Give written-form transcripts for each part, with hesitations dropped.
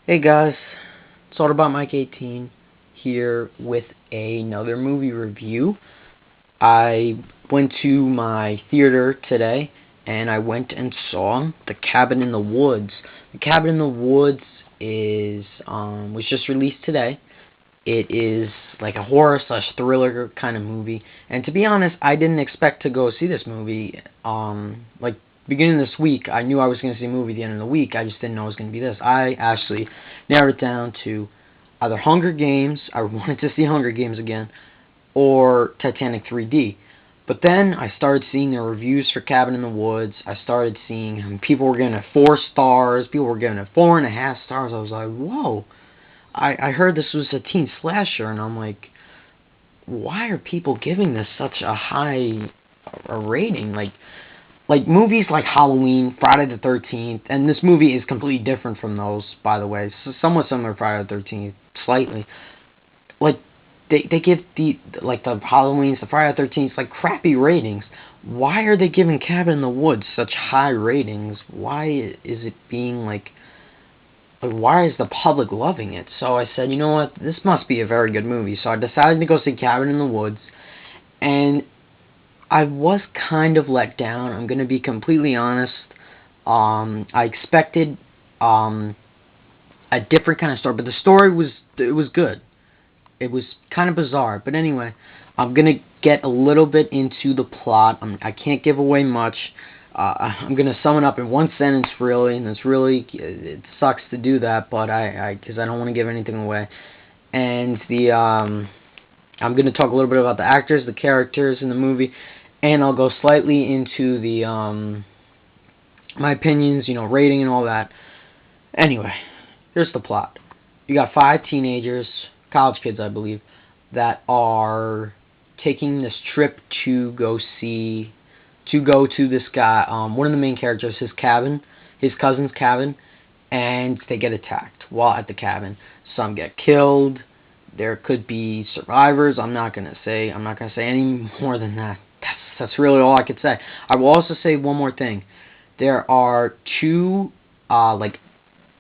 Hey guys, it's all about Mike 18 here with another movie review. I went to my theater today and I went and saw The Cabin in the Woods. The Cabin in the Woods is was just released today. It is like a horror slash thriller kind of movie. And to be honest, I didn't expect to go see this movie. Like beginning of this week, I knew I was going to see a movie at the end of the week. I just didn't know it was going to be this. I actually narrowed it down to either Hunger Games. I wanted to see Hunger Games again, or Titanic 3D. But then I started seeing the reviews for Cabin in the Woods. I started seeing people were giving it 4 stars. People were giving it 4.5 stars. I was like, whoa. I heard this was a teen slasher, and I'm like, why are people giving this such a high a rating? Like movies like Halloween, Friday the 13th, and this movie is completely different from those, by the way. So somewhat similar to Friday the 13th, slightly. Like they give the Halloweens, the Friday the 13th, like crappy ratings. Why are they giving Cabin in the Woods such high ratings? Why is it being like why is the public loving it? So I said, you know what, this must be a very good movie. So I decided to go see Cabin in the Woods, and I was kind of let down. I'm going to be completely honest. I expected a different kind of story, but the story was good. It was kind of bizarre, but anyway, I'm gonna get a little bit into the plot. I can't give away much. I'm gonna sum it up in one sentence, really, and it sucks to do that, but because I don't want to give anything away. And I'm gonna talk a little bit about the actors, the characters in the movie, and I'll go slightly into the my opinions, rating and all that. Anyway, here's the plot. You got 5 teenagers, college kids, I believe, that are taking this trip to go to this guy, one of the main characters, his cousin's cabin, and they get attacked while at the cabin. Some get killed. There could be survivors. I'm not gonna say any more than that. That's really all I could say. I will also say one more thing. There are 2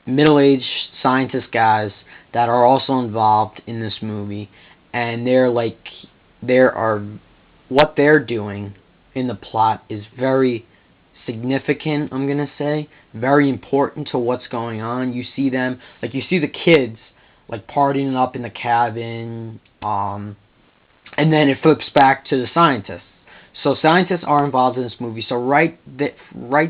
middle-aged scientist guys that are also involved in this movie, and what they're doing in the plot is very significant. I'm gonna say very important to what's going on. You see them, you see the kids partying up in the cabin, and then it flips back to the scientists. So scientists are involved in this movie. So right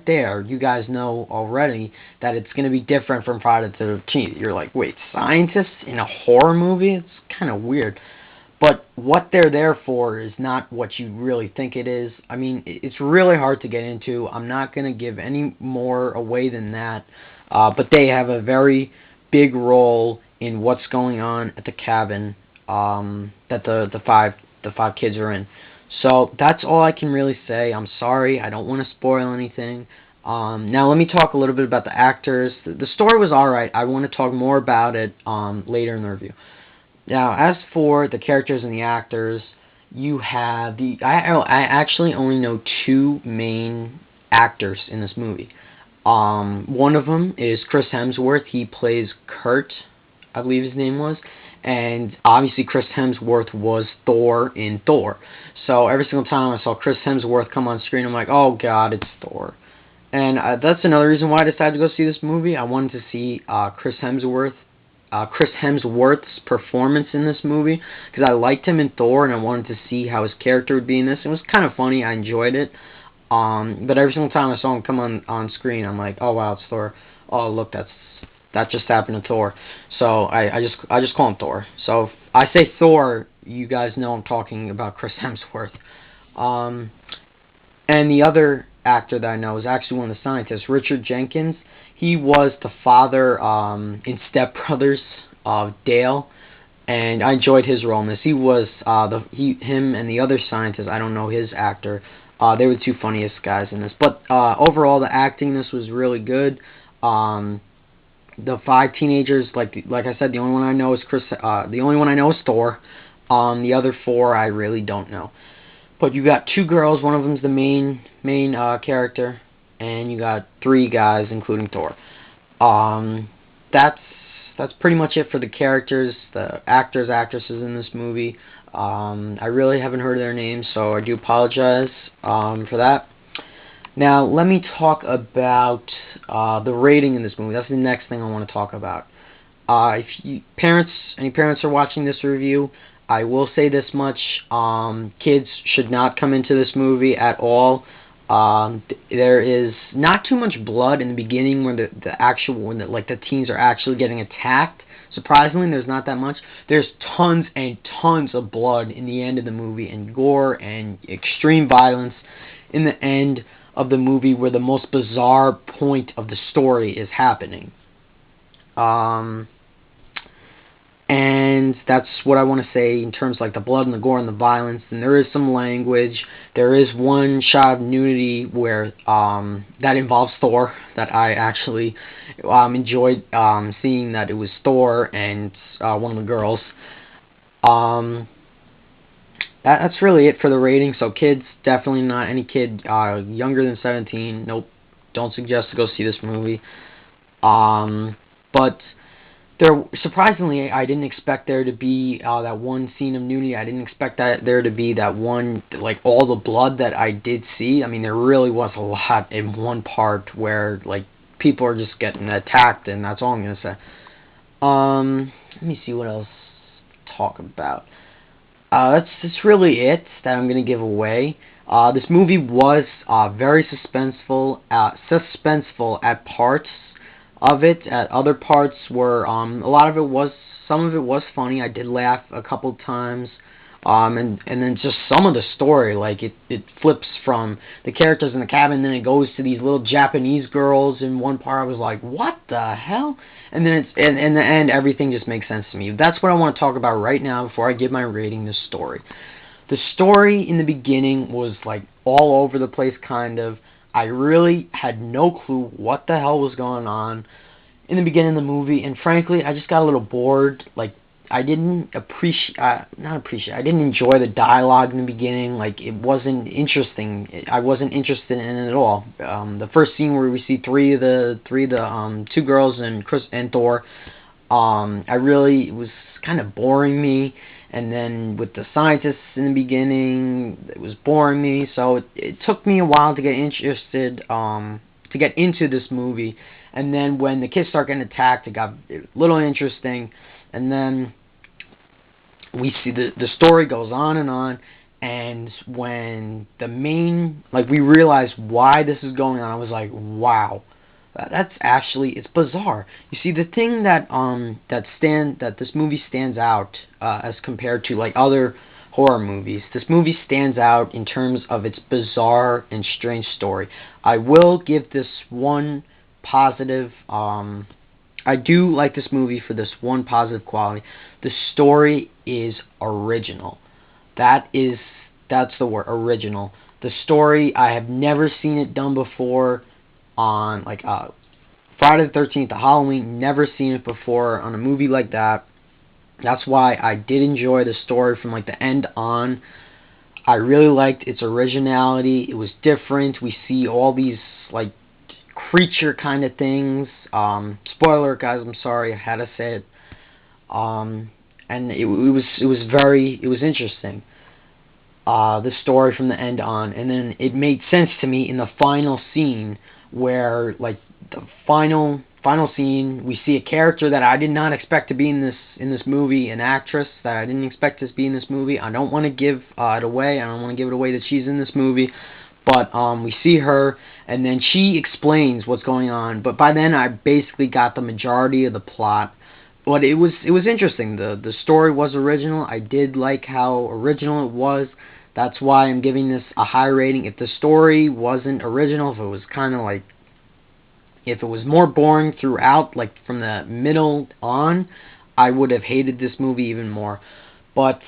there, you guys know already that it's going to be different from Friday the 13th. You're like, wait, scientists in a horror movie? It's kind of weird. But what they're there for is not what you really think it is. I mean, it's really hard to get into. I'm not going to give any more away than that. But they have a very big role in what's going on at the cabin that the five kids are in. So that's all I can really say. I'm sorry, I don't want to spoil anything. Now let me talk a little bit about the actors. The story was alright. I want to talk more about it later in the review. Now, as for the characters and the actors, you have I actually only know 2 main actors in this movie. One of them is Chris Hemsworth. He plays Kurt, I believe his name was. And obviously Chris Hemsworth was Thor in Thor. So every single time I saw Chris Hemsworth come on screen, I'm like, oh god, it's Thor. And that's another reason why I decided to go see this movie. I wanted to see Chris Hemsworth's performance in this movie, because I liked him in Thor, and I wanted to see how his character would be in this. It was kind of funny. I enjoyed it. But every single time I saw him come on screen, I'm like, oh wow, it's Thor. Oh look, that just happened to Thor. So I just call him Thor. So if I say Thor, you guys know I'm talking about Chris Hemsworth. And the other actor that I know is actually one of the scientists, Richard Jenkins. He was the father in Step Brothers of Dale, and I enjoyed his role in this. He was him and the other scientist. I don't know his actor. They were the 2 funniest guys in this. But overall, the acting in this was really good. The 5 teenagers, like I said, the only one I know is the only one I know is Thor. The other 4 I really don't know. But you got 2 girls. One of them's the main character, and you got 3 guys, including Thor. That's that's pretty much it for the characters, the actors, actresses in this movie. I really haven't heard of their names, so I do apologize for that. Now, let me talk about the rating in this movie. That's the next thing I want to talk about. If any parents are watching this review, I will say this much: kids should not come into this movie at all. There is not too much blood in the beginning when the teens are actually getting attacked. Surprisingly, there's not that much. There's tons and tons of blood in the end of the movie, and gore and extreme violence in the end of the movie, where the most bizarre point of the story is happening. And that's what I want to say in terms of like the blood and the gore and the violence. And there is some language. There is one shot of nudity where that involves Thor that I actually enjoyed seeing, that it was Thor and one of the girls. That's really it for the rating. So kids, definitely not. Any kid younger than 17, nope, don't suggest to go see this movie. But surprisingly, I didn't expect there to be that one scene of nudity. I didn't expect there to be that one, like, all the blood that I did see. I mean, there really was a lot in one part where, like, people are just getting attacked, and that's all I'm going to say. Let me see what else to talk about. That's really it that I'm going to give away. This movie was very suspenseful at parts of it. At other parts were some of it was funny. I did laugh a couple times. And then just some of the story, like it flips from the characters in the cabin, and then it goes to these little Japanese girls in one part. I was like, what the hell? And then in the end, everything just makes sense to me. That's what I want to talk about right now before I give my rating. The story. The story in the beginning was like all over the place, kind of. I really had no clue what the hell was going on in the beginning of the movie, and frankly, I just got a little bored. Like, I didn't I didn't enjoy the dialogue in the beginning. Like, it wasn't interesting. I wasn't interested in it at all. The first scene where we see two girls and Chris and Thor, it was kind of boring me. And then with the scientists in the beginning, it was boring me. So it took me a while to get interested, to get into this movie. And then when the kids start getting attacked, it got a little interesting. And then we see the story goes on, and when we realize why this is going on, I was like, wow, it's bizarre. You see, the thing that this movie stands out as compared to like other horror movies, this movie stands out in terms of its bizarre and strange story. I will give this one positive. I do like this movie for this one positive quality. The story is original. That's the word, original. The story, I have never seen it done before on like Friday the 13th, the Halloween. Never seen it before on a movie like that. That's why I did enjoy the story from like the end on. I really liked its originality. It was different. We see all these like creature kind of things. Spoiler, guys, I'm sorry, I had to say it. And it was interesting. The story from the end on, and then it made sense to me in the final scene, where like the final scene, we see a character that I did not expect to be in this movie, an actress that I didn't expect to be in this movie. I don't want to give it away. I don't want to give it away that she's in this movie. But we see her, and then she explains what's going on. But by then, I basically got the majority of the plot. But it was interesting. The story was original. I did like how original it was. That's why I'm giving this a high rating. If the story wasn't original, if it was kind of like, if it was more boring throughout, like from the middle on, I would have hated this movie even more. But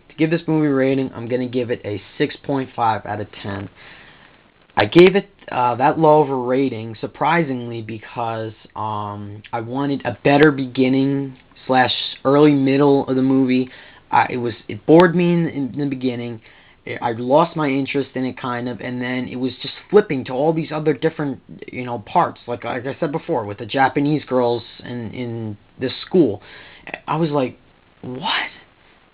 to give this movie a rating, I'm going to give it a 6.5 out of 10. I gave it that low of a rating, surprisingly, because I wanted a better beginning / early middle of the movie. It bored me in the beginning, I lost my interest in it kind of, and then it was just flipping to all these other different, parts. Like I said before, with the Japanese girls in this school, I was like, what?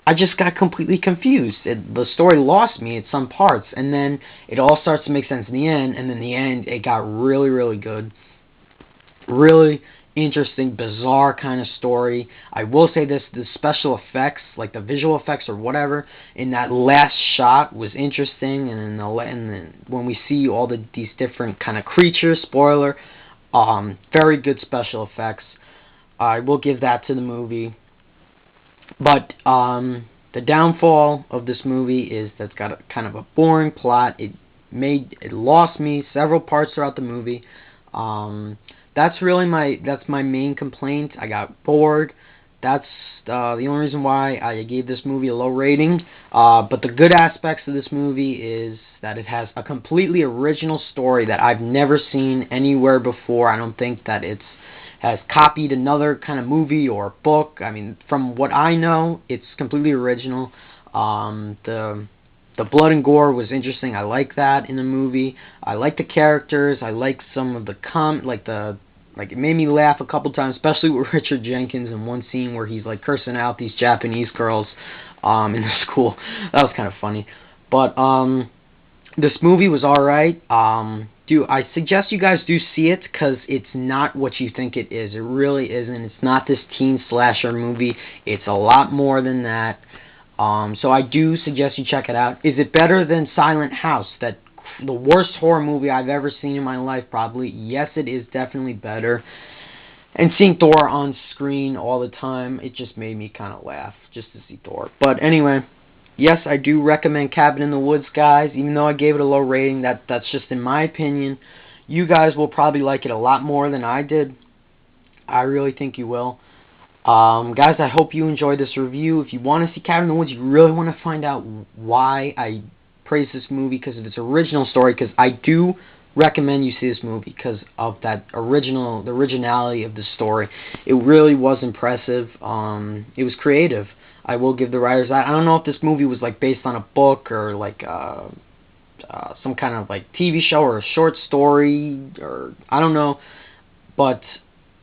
I just got completely confused. The story lost me at some parts, and then it all starts to make sense in the end, and in the end, it got really, really good. Really interesting, bizarre kind of story. I will say this, the special effects, like the visual effects or whatever, in that last shot was interesting, and when we see all these different kind of creatures, spoiler, very good special effects. I will give that to the movie. But the downfall of this movie is that it's got a kind of a boring plot. It lost me several parts throughout the movie. That's my main complaint. I got bored. That's the only reason why I gave this movie a low rating. But the good aspects of this movie is that it has a completely original story that I've never seen anywhere before. I don't think that has copied another kind of movie or book. I mean, from what I know, it's completely original. The blood and gore was interesting. I like that in the movie. I like the characters. I like some of the it made me laugh a couple times, especially with Richard Jenkins in one scene where he's like cursing out these Japanese girls in the school. That was kind of funny. But this movie was alright. I suggest you guys do see it, because it's not what you think it is. It really isn't. It's not this teen slasher movie. It's a lot more than that. So I do suggest you check it out. Is it better than Silent House, the worst horror movie I've ever seen in my life, probably? Yes, it is definitely better. And seeing Thor on screen all the time, it just made me kind of laugh, just to see Thor. But anyway, yes, I do recommend Cabin in the Woods, guys, even though I gave it a low rating. That's just in my opinion. You guys will probably like it a lot more than I did. I really think you will. Guys, I hope you enjoyed this review. If you want to see Cabin in the Woods, you really want to find out why I praise this movie, because of its original story, because I do recommend you see this movie because of the originality of the story. It really was impressive. It was creative. I will give the writers that. I don't know if this movie was like based on a book or like some kind of like TV show or a short story, or I don't know, but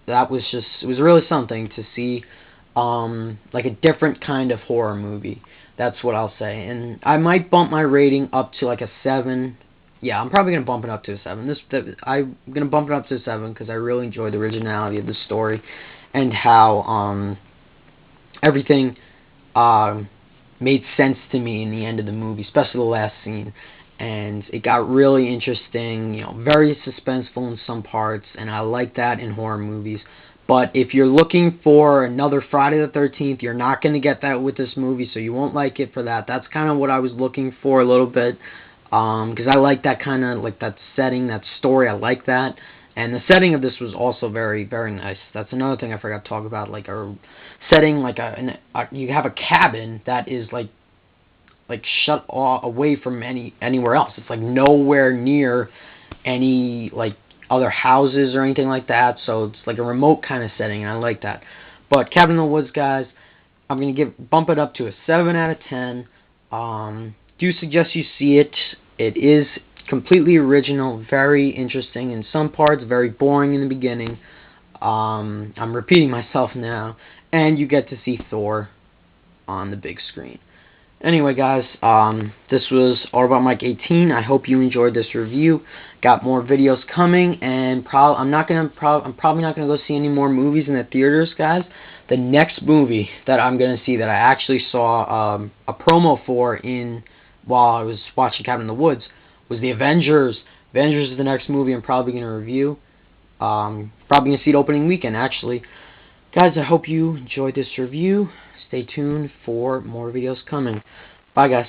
it was really something to see, like a different kind of horror movie. That's what I'll say. And I might bump my rating up to like a 7. Yeah, I'm probably going to bump it up to a 7. I'm going to bump it up to a 7 because I really enjoyed the originality of the story and how everything made sense to me in the end of the movie, especially the last scene. And it got really interesting, very suspenseful in some parts, and I like that in horror movies. But if you're looking for another Friday the 13th, you're not going to get that with this movie, so you won't like it for that. That's kind of what I was looking for a little bit, because I like that kind of, like that setting, that story, I like that. And the setting of this was also very, very nice. That's another thing I forgot to talk about, like a setting, like you have a cabin that is like shut away from anywhere else. It's like nowhere near any like other houses or anything like that, so it's like a remote kind of setting, and I like that. But Cabin in the Woods, guys, I'm going to bump it up to a 7 out of 10. Do suggest you see it. It is completely original, very interesting in some parts, very boring in the beginning. I'm repeating myself now, and you get to see Thor on the big screen. Anyway, guys, this was All About Mike 18. I hope you enjoyed this review. Got more videos coming, and I'm probably not gonna go see any more movies in the theaters, guys. The next movie that I'm gonna see, that I actually saw a promo for while I was watching Cabin in the Woods, was the Avengers. Avengers is the next movie I'm probably gonna review. Probably gonna see it opening weekend, actually. Guys, I hope you enjoyed this review. Stay tuned for more videos coming. Bye, guys.